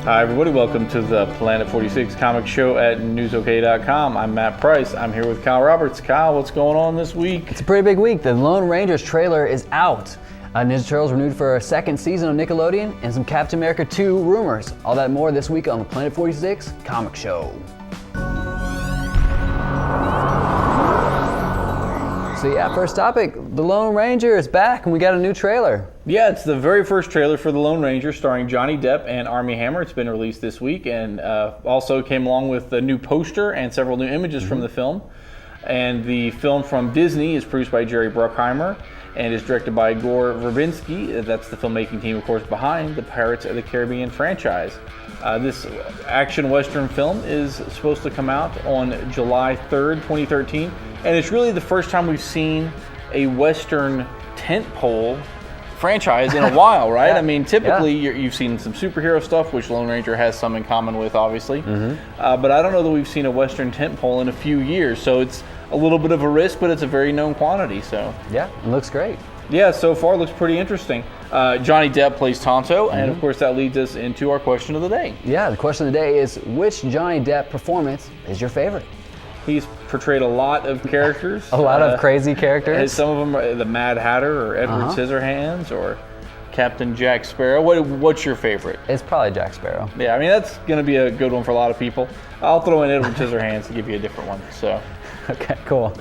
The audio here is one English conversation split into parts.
Hi everybody, welcome to the Planet 46 comic show at newsok.com. I'm Matt Price. I'm here with Kyle Roberts. Kyle, what's going on this week? It's a pretty big week. The Lone Rangers trailer is out. Ninja Turtles renewed for a second season on Nickelodeon, and some Captain America 2 rumors. All that and more this week on the Planet 46 comic show. So yeah, first topic, the Lone Ranger is back and we got a new trailer. Yeah, it's the very first trailer for The Lone Ranger starring Johnny Depp and Armie Hammer. It's been released this week and also came along with a new poster and several new images from the film. And the film from Disney is produced by Jerry Bruckheimer and is directed by Gore Verbinski. That's the filmmaking team, of course, behind the Pirates of the Caribbean franchise. This action western film is supposed to come out on July 3rd, 2013. And it's really the first time we've seen a western tentpole franchise in a while, right? Yeah. I mean, typically you've seen some superhero stuff, which Lone Ranger has some in common with, obviously. But I don't know that we've seen a western tentpole in a few years. So it's a little bit of a risk, but it's a very known quantity. So yeah, it looks great. Yeah, so far looks pretty interesting. Johnny Depp plays Tonto, and of course that leads us into our question of the day. Yeah, the question of the day is, which Johnny Depp performance is your favorite? He's portrayed a lot of characters. A lot of crazy characters. Some of them are the Mad Hatter or Edward Scissorhands or Captain Jack Sparrow. What's your favorite? It's probably Jack Sparrow. Yeah, I mean, that's going to be a good one for a lot of people. I'll throw in Edward Scissorhands to give you a different one. So. Okay, cool.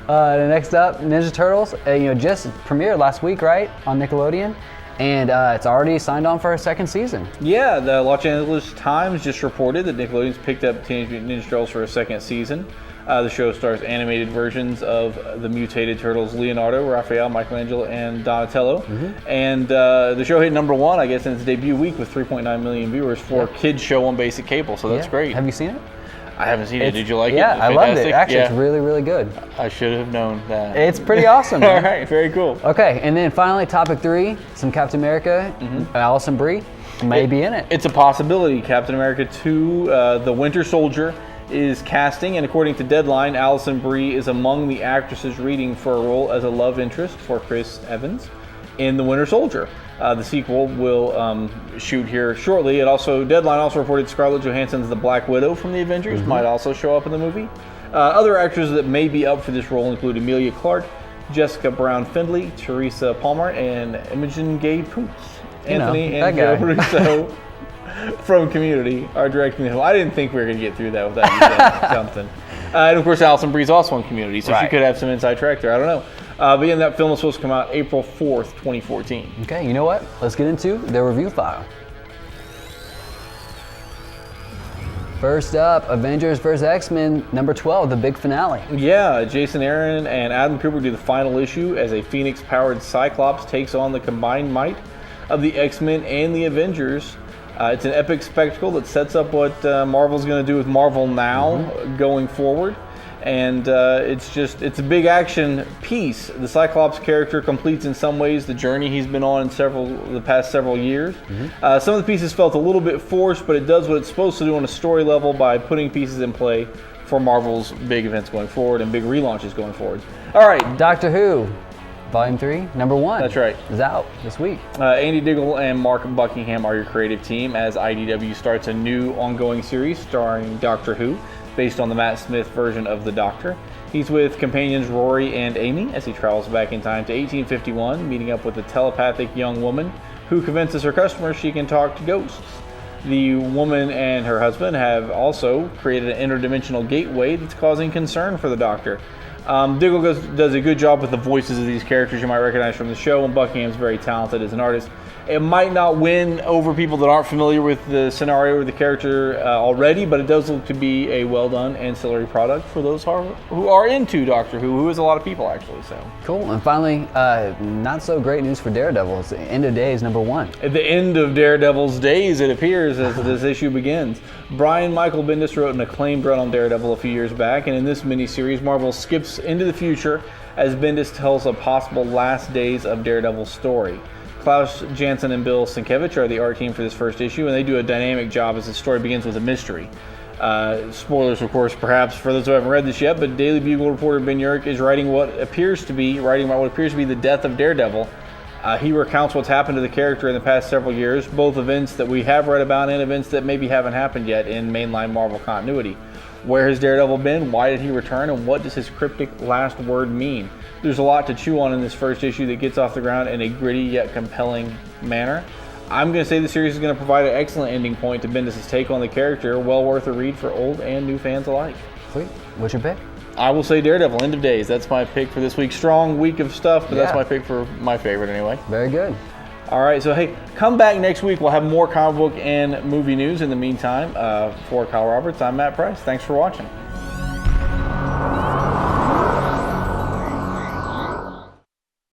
Next up, Ninja Turtles. Just premiered last week, right, on Nickelodeon, and it's already signed on for a second season. Yeah, the Los Angeles Times just reported that Nickelodeon's picked up Teenage Mutant Ninja Turtles for a second season. The show stars animated versions of the mutated turtles Leonardo, Raphael, Michelangelo, and Donatello. And the show hit #1, I guess, in its debut week with 3.9 million viewers for a kids show on basic cable. So that's great. Have you seen it? I haven't seen it. Did you like it? Yeah, I loved it. Actually, it's really, really good. I should have known that. It's pretty awesome. All right, very cool. Okay, and then finally, topic 3, some Captain America. Alison Brie may be in it. It's a possibility. Captain America 2, The Winter Soldier, is casting, and according to Deadline, Alison Brie is among the actresses reading for a role as a love interest for Chris Evans in The Winter Soldier. The sequel will shoot here shortly. Deadline also reported Scarlett Johansson's The Black Widow from the Avengers might also show up in the movie. Other actors that may be up for this role include Emilia Clarke, Jessica Brown Findlay, Teresa Palmer, and Imogen Gay Poots. Anthony and Joe Russo from Community are directing the film. I didn't think we were going to get through that without you saying something. And of course, Alison Brie's also in Community, so she could have some inside track there. I don't know. But yeah, that film is supposed to come out April 4th, 2014. Okay, you know what? Let's get into the review file. First up, Avengers vs. X-Men #12, the big finale. Yeah, Jason Aaron and Adam Cooper do the final issue as a Phoenix-powered Cyclops takes on the combined might of the X-Men and the Avengers. It's an epic spectacle that sets up what Marvel's going to do with Marvel now going forward. And it's a big action piece. The Cyclops character completes in some ways the journey he's been on in the past several years. Some of the pieces felt a little bit forced, but it does what it's supposed to do on a story level by putting pieces in play for Marvel's big events going forward and big relaunches going forward. All right. Doctor Who, Volume 3, #1. That's right. Is out this week. Andy Diggle and Mark Buckingham are your creative team as IDW starts a new ongoing series starring Doctor Who, based on the Matt Smith version of the Doctor. He's with companions Rory and Amy as he travels back in time to 1851, meeting up with a telepathic young woman who convinces her customers she can talk to ghosts. The woman and her husband have also created an interdimensional gateway that's causing concern for the Doctor. Diggle does a good job with the voices of these characters you might recognize from the show, and Buckingham's very talented as an artist. It might not win over people that aren't familiar with the scenario or the character already, but it does look to be a well-done ancillary product for those who are into Doctor Who is a lot of people, actually. So cool. And finally, not so great news for Daredevil. It's the end of days, #1. At the end of Daredevil's days, it appears, as this issue begins. Brian Michael Bendis wrote an acclaimed run on Daredevil a few years back, and in this miniseries, Marvel skips into the future as Bendis tells a possible last days of Daredevil story. Klaus Janson and Bill Sienkiewicz are the art team for this first issue, and they do a dynamic job as the story begins with a mystery. Spoilers, of course, perhaps for those who haven't read this yet, but Daily Bugle reporter Ben Urich is writing about what appears to be the death of Daredevil He recounts what's happened to the character in the past several years, both events that we have read about and events that maybe haven't happened yet in mainline Marvel continuity. Where has Daredevil been? Why did he return? And what does his cryptic last word mean? There's a lot to chew on in this first issue that gets off the ground in a gritty yet compelling manner. I'm going to say the series is going to provide an excellent ending point to Bendis' take on the character, well worth a read for old and new fans alike. Sweet. What's your pick? I will say Daredevil, End of Days. That's my pick for this week. Strong week of stuff, but that's my pick for my favorite anyway. Very good. All right, so hey, come back next week. We'll have more comic book and movie news. In the meantime, for Kyle Roberts, I'm Matt Price. Thanks for watching.